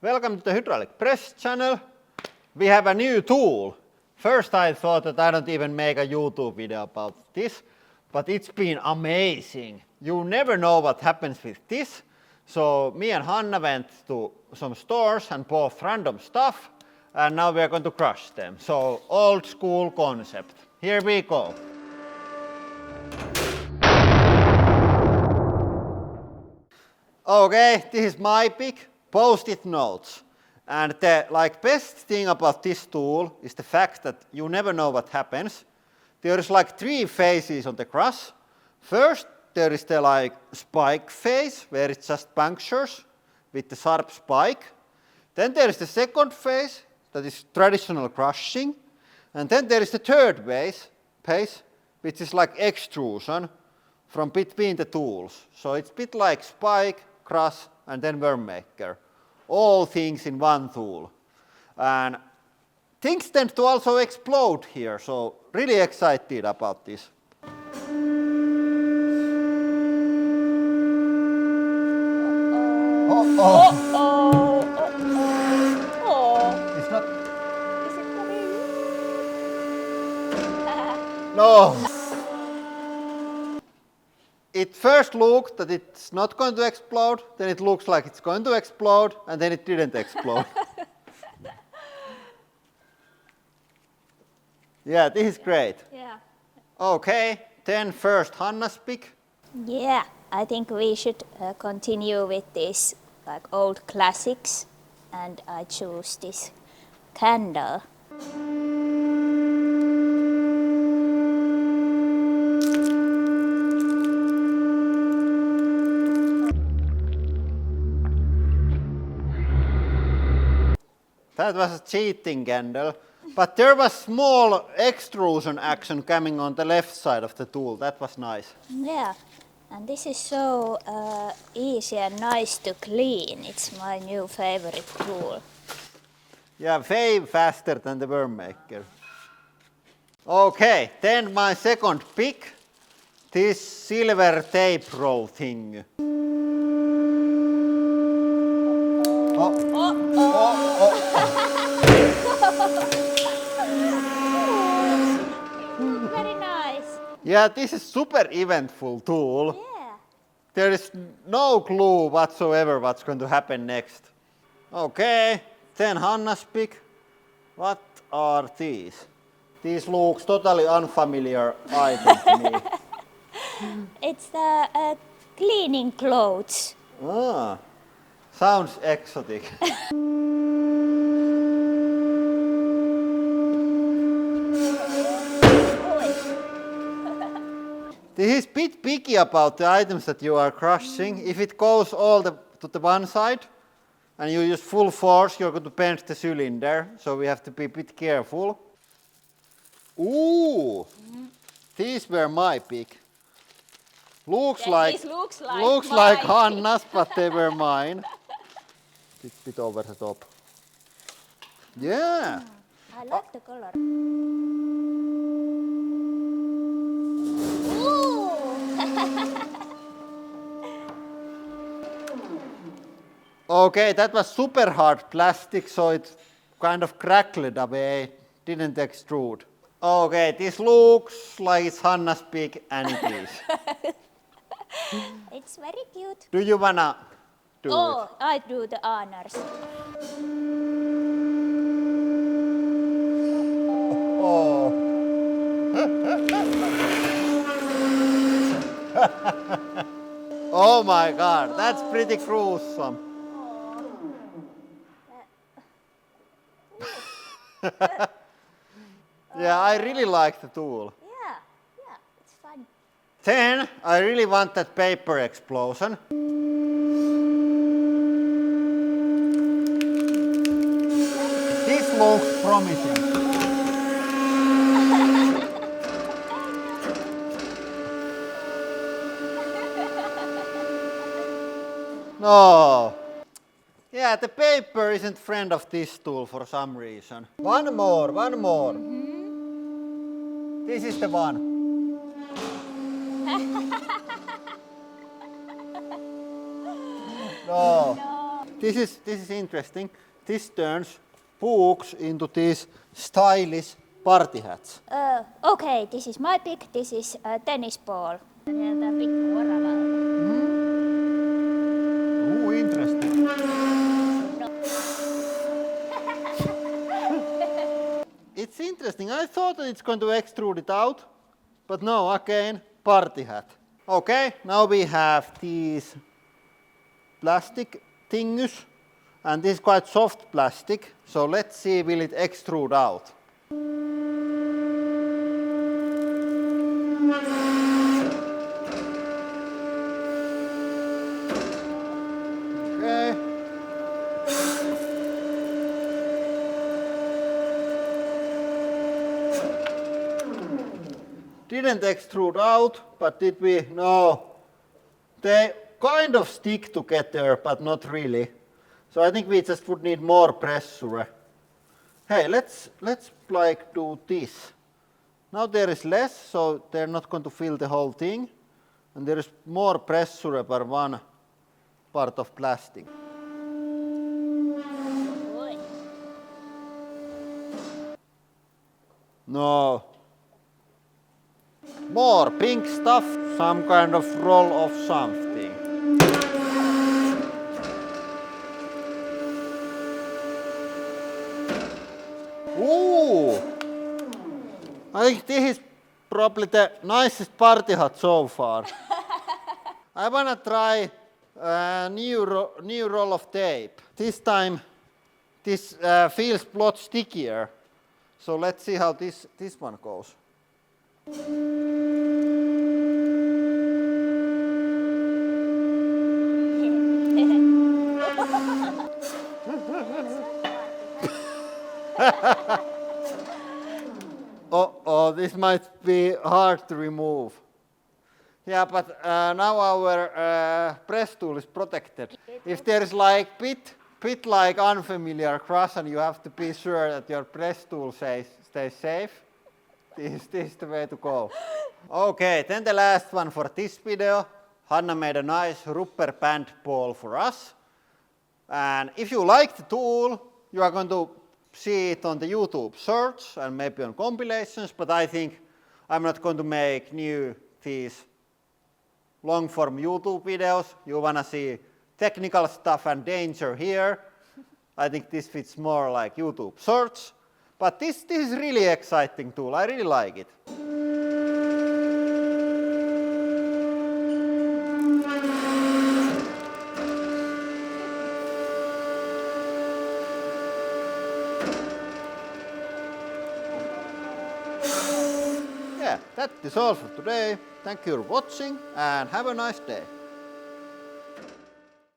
Welcome to the hydraulic press channel. We have a new tool. First I thought that I don't even make a YouTube video about this, but it's been amazing. You never know what happens with this. So me and Hanna went to some stores and bought random stuff, and now we are going to crush them. So old school concept. Here we go. Okay, this is my pick. Post-it notes. And the best thing about this tool is the fact that you never know what happens. There is three phases on the crush. First, there is the spike phase where it just punctures with the sharp spike. Then there is the second phase that is traditional crushing. And then there is the third phase which is like extrusion from between the tools. So it's a bit like spike, crush, and then worm maker. All things in one tool. And things tend to also explode here, so really excited about this. It's not. Is it coming? No. It first looked that it's not going to explode, then it looks like it's going to explode, and then it didn't explode. Yeah, this is great. Yeah. Okay, then first Hanna's pick. Yeah, I think we should continue with these old classics, and I choose this candle. That was a cheating candle, but there was small extrusion action coming on the left side of the tool. That was nice. Yeah, and this is so easy and nice to clean. It's my new favorite tool. Yeah, way faster than the worm maker. Okay, then my second pick, this silver tape roll thing. Very nice. Yeah, this is super eventful tool. Yeah. There is no clue whatsoever what's going to happen next. Okay, then Hanna's pick. What are these? These looks totally unfamiliar item to me. It's the cleaning clothes. Ah, sounds exotic. This is a bit picky about the items that you are crushing. If it goes to the one side and you use full force, you're going to bend the cylinder. So we have to be a bit careful. Ooh, these were my pick. Looks like Hanna's, but they were mine. Bit over the top. Yeah. I like the color. Okay, that was super hard plastic, so it kind of crackled away, didn't extrude. Okay, this looks like it's Hanna's pick, and it is. It's very cute. Do you wanna do it? I do the honors. Oh. Oh my God, that's pretty gruesome. Yeah, I really like the tool. Yeah, it's fun. Then I really want that paper explosion. This looks promising. No. Yeah, the paper isn't friend of this tool for some reason. One more. This is the one. No. This is interesting. This turns books into these stylish party hats. Okay, this is my pick. This is a tennis ball. Ooh, interesting. It's interesting. I thought that it's going to extrude it out, but no, again, party hat. Okay, now we have these plastic thingies, and this is quite soft plastic, so let's see will it extrude out. Okay. Didn't extrude out, but did we? No. They kind of stick together, but not really. So I think we just would need more pressure. Hey, let's like do this. Now there is less, so they're not going to fill the whole thing. And there is more pressure per one part of plastic. No. More pink stuff, some kind of roll of something. Ooh! I think this is probably the nicest party hat so far. I wanna try a new roll of tape. This time this feels a lot stickier. So let's see how this one goes. Oh, this might be hard to remove. Yeah, but now our press tool is protected. If there is like bit like unfamiliar crush and you have to be sure that your press tool stays safe, this is the way to go. Okay, then the last one for this video. Hanna made a nice rubber band ball for us. And if you like the tool, you are going to see it on the YouTube search and maybe on compilations, but I think I'm not going to make these long form YouTube videos. You wanna see technical stuff and danger here. I think this fits more like YouTube search. But this is really exciting tool. I really like it. Yeah, that is all for today. Thank you for watching and have a nice day.